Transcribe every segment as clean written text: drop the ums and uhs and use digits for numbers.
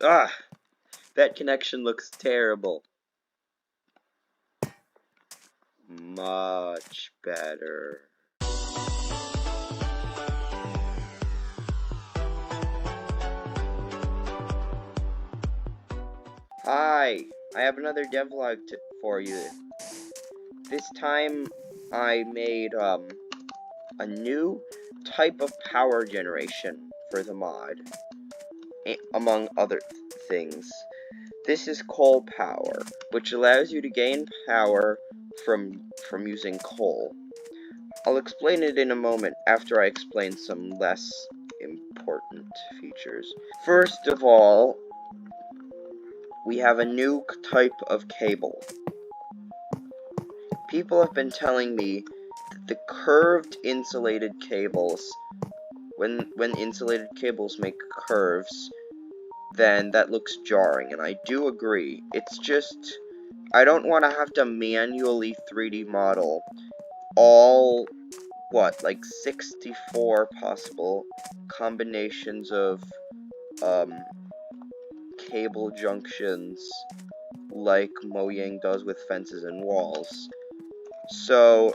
Ah, that connection looks terrible. Much better. Hi, I have another devlog for you. This time I made a new type of power generation for the mod, among other things. This is coal power, which allows you to gain power from using coal. I'll explain it in a moment after I explain some less important features. First of all, we have a new type of cable. People have been telling me that the curved insulated cables, when insulated cables make curves, then that looks jarring, and I do agree. It's just, I don't want to have to manually 3D model all, like 64 possible combinations of, cable junctions like Mojang does with fences and walls. So,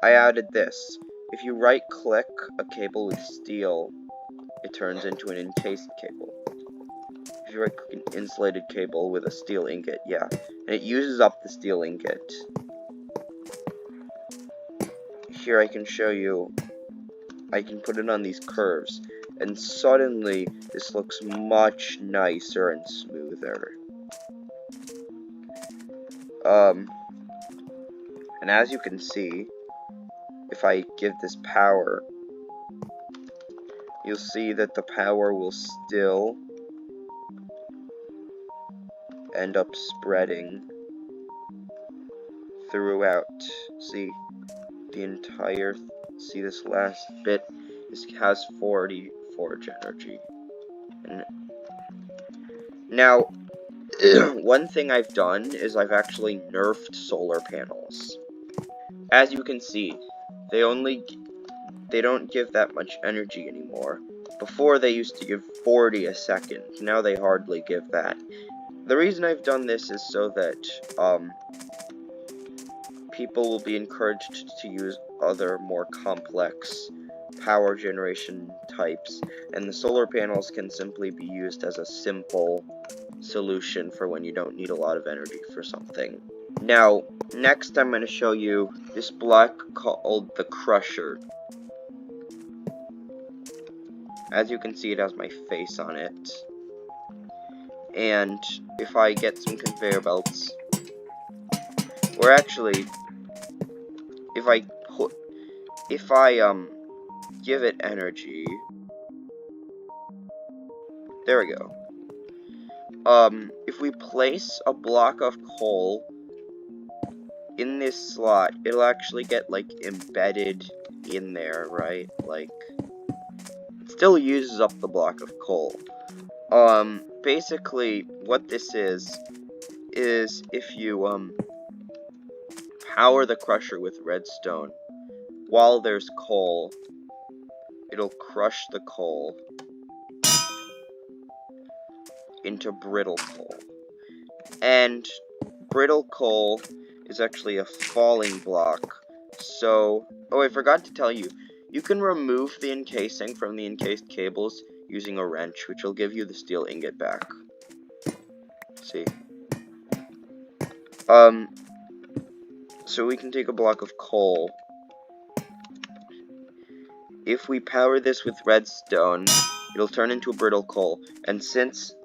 I added this. If you right-click a cable with steel, it turns into an encased cable. If you right-click an insulated cable with a steel ingot, yeah. And it uses up the steel ingot. Here I can show you, I can put it on these curves, and suddenly this looks much nicer and smoother. And as you can see, if I give this power, you'll see that the power will still end up spreading throughout. See, the entire, see this last bit, this has 40 forge energy. And now, one thing I've done is I've actually nerfed solar panels. As you can see, they don't give that much energy anymore. Before they used to give 40 a second, now they hardly give that. The reason I've done this is so that, people will be encouraged to use other more complex power generation types, and the solar panels can simply be used as a simple solution for when you don't need a lot of energy for something. Now, next I'm going to show you this block called the Crusher. As you can see, it has my face on it. And if I get some conveyor belts, or actually, if I give it energy, there we go. If we place a block of coal in this slot, it'll actually get, like, embedded in there, right? Like, it still uses up the block of coal. Basically, what this is if you, power the crusher with redstone, while there's coal, it'll crush the coal into brittle coal. And brittle coal is actually a falling block. So, oh, I forgot to tell you, you can remove the encasing from the encased cables using a wrench, which will give you the steel ingot back. See? So we can take a block of coal. If we power this with redstone, it'll turn into a brittle coal, and since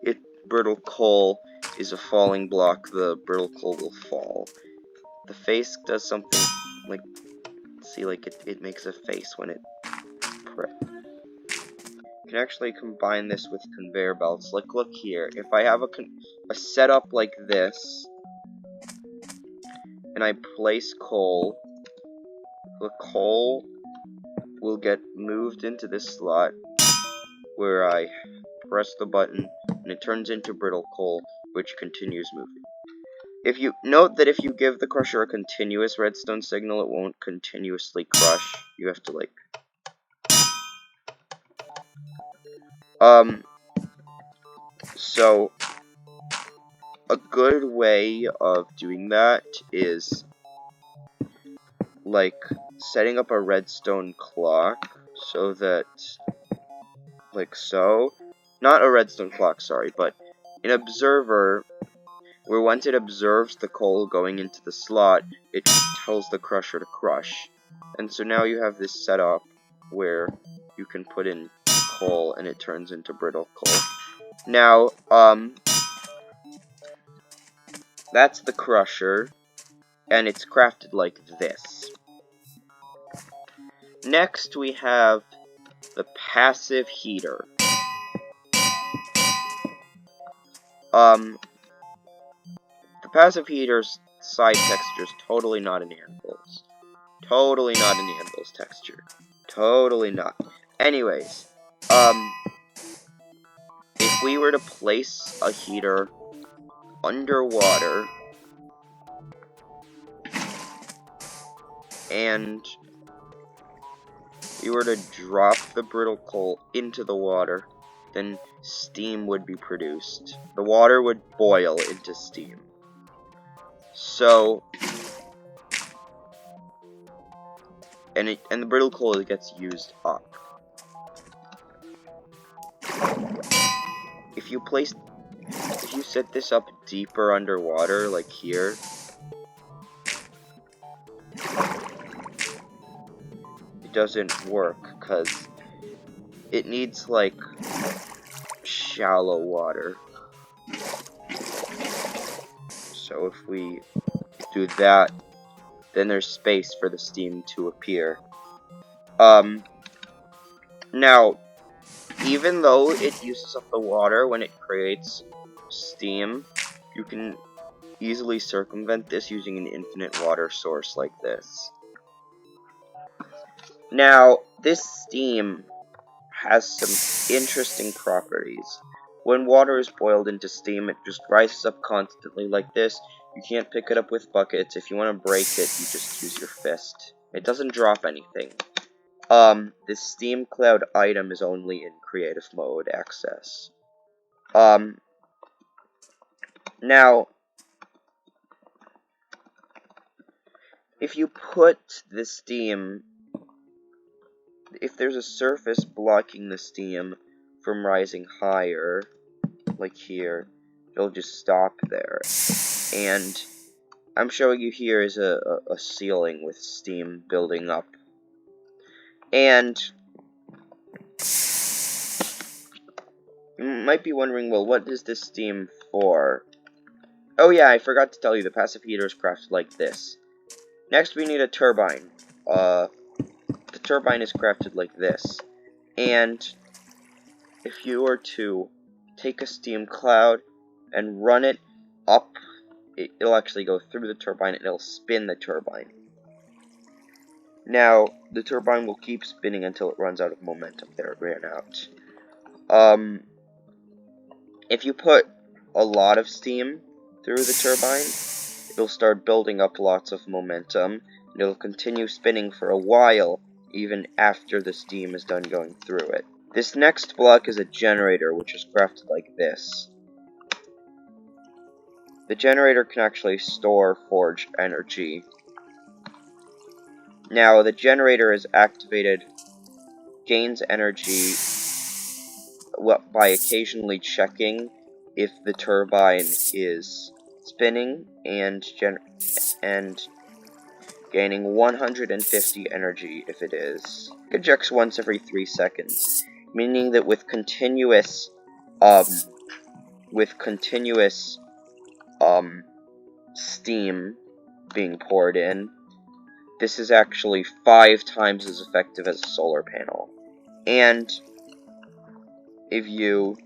brittle coal is a falling block, the brittle coal will fall. The face does something like, see, like it makes a face when it press. You can actually combine this with conveyor belts. Like, look here, if I have a setup like this, and I place coal, the coal will get moved into this slot, where I press the button, and it turns into brittle coal, which continues moving. If you note that if you give the crusher a continuous redstone signal, it won't continuously crush. You have to, like, So, a good way of doing that is, like, setting up a redstone clock so that, like so. Not a redstone clock, sorry, but an observer where once it observes the coal going into the slot, it tells the crusher to crush. And so now you have this setup where you can put in coal and it turns into brittle coal. Now, that's the crusher, and it's crafted like this. Next, we have the passive heater. The passive heater's side texture is totally not an anvil's. Totally not an anvil's texture. Totally not. Anyways, if we were to place a heater underwater and we were to drop the brittle coal into the water, then steam would be produced. The water would boil into steam. So, and the brittle coal gets used up. If you set this up deeper underwater, like here, it doesn't work, because it needs, like, shallow water. So if we do that, then there's space for the steam to appear. Now, even though it uses up the water when it creates steam, you can easily circumvent this using an infinite water source like this. Now, this steam has some interesting properties. When water is boiled into steam, it just rises up constantly like this. You can't pick it up with buckets. If you want to break it, you just use your fist. It doesn't drop anything. This steam cloud item is only in creative mode access. Now, if you put the steam, if there's a surface blocking the steam from rising higher, like here, it'll just stop there. And I'm showing you here is a ceiling with steam building up. And you might be wondering, well, what is this steam for? Oh yeah, I forgot to tell you, the passive heater is crafted like this. Next, we need a turbine. The turbine is crafted like this. And if you were to take a steam cloud and run it up, it'll actually go through the turbine and it'll spin the turbine. Now, the turbine will keep spinning until it runs out of momentum. There, it ran out. If you put a lot of steam through the turbine, it'll start building up lots of momentum, and it'll continue spinning for a while, even after the steam is done going through it. This next block is a generator, which is crafted like this. The generator can actually store forge energy. Now, the generator is activated, gains energy by occasionally checking if the turbine is spinning and gaining 150 energy if it is. It ejects once every 3 seconds, meaning that with continuous steam being poured in, this is actually 5 times as effective as a solar panel. And if you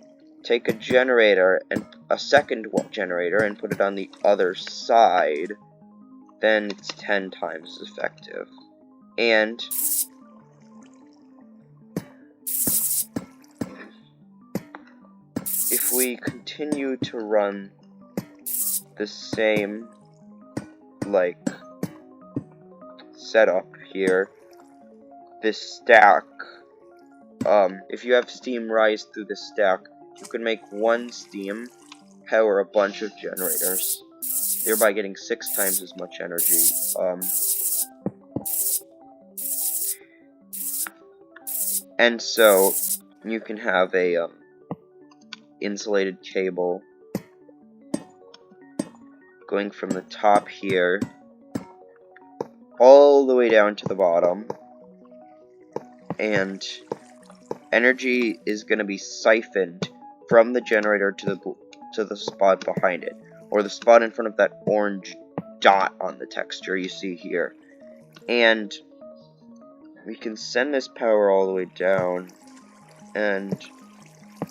take a generator and a second generator and put it on the other side, then it's 10 times as effective. And if we continue to run the same, like, setup here, this stack, if you have steam rise through the stack, you can make one steam power a bunch of generators, thereby getting 6 times as much energy. And so you can have a insulated cable going from the top here all the way down to the bottom, and energy is going to be siphoned from the generator to the spot behind it, or the spot in front of that orange dot on the texture you see here. And we can send this power all the way down, and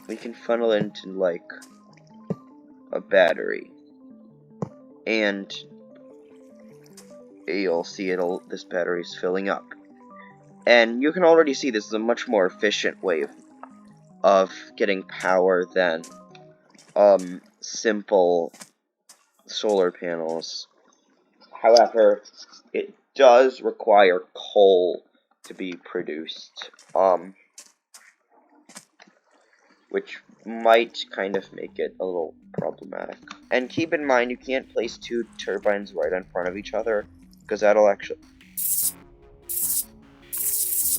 we can funnel it into, like, a battery. And you'll see this battery's filling up. And you can already see this is a much more efficient way of getting power than simple solar panels. However, it does require coal to be produced, which might kind of make it a little problematic. And keep in mind, you can't place 2 turbines right in front of each other, because that'll actually...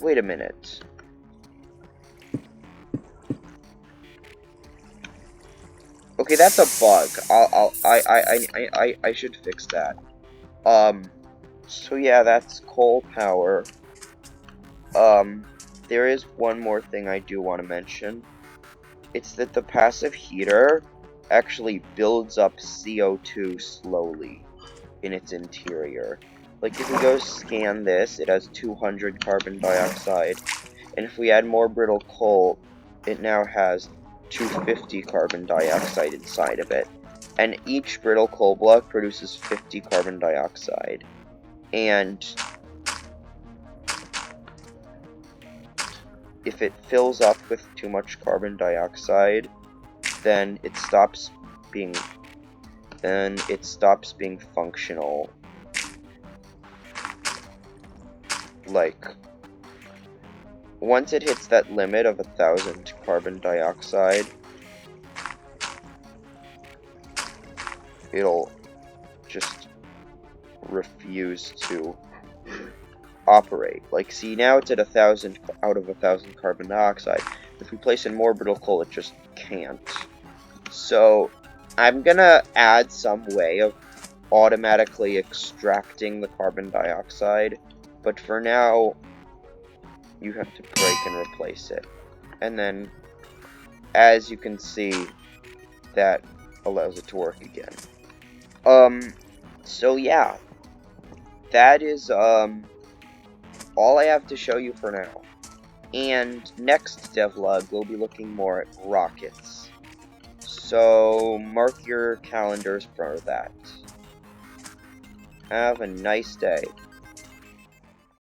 Wait a minute. Okay, that's a bug. I should fix that. So yeah, that's coal power. There is one more thing I do want to mention. It's that the passive heater actually builds up CO2 slowly in its interior. Like, if we go scan this, it has 200 carbon dioxide. And if we add more brittle coal, it now has 250 carbon dioxide inside of it. And each brittle coal block produces 50 carbon dioxide. And if it fills up with too much carbon dioxide, then it stops being functional. Like, once it hits that limit of 1,000 carbon dioxide, it'll just refuse to operate. Like, see, now it's at 1,000 out of 1,000 carbon dioxide. If we place in more brittle coal, it just can't. So, I'm gonna add some way of automatically extracting the carbon dioxide, but for now, you have to break and replace it. And then, as you can see, that allows it to work again. So yeah, that is, all I have to show you for now. And next devlog, we'll be looking more at rockets. So, mark your calendars for that. Have a nice day.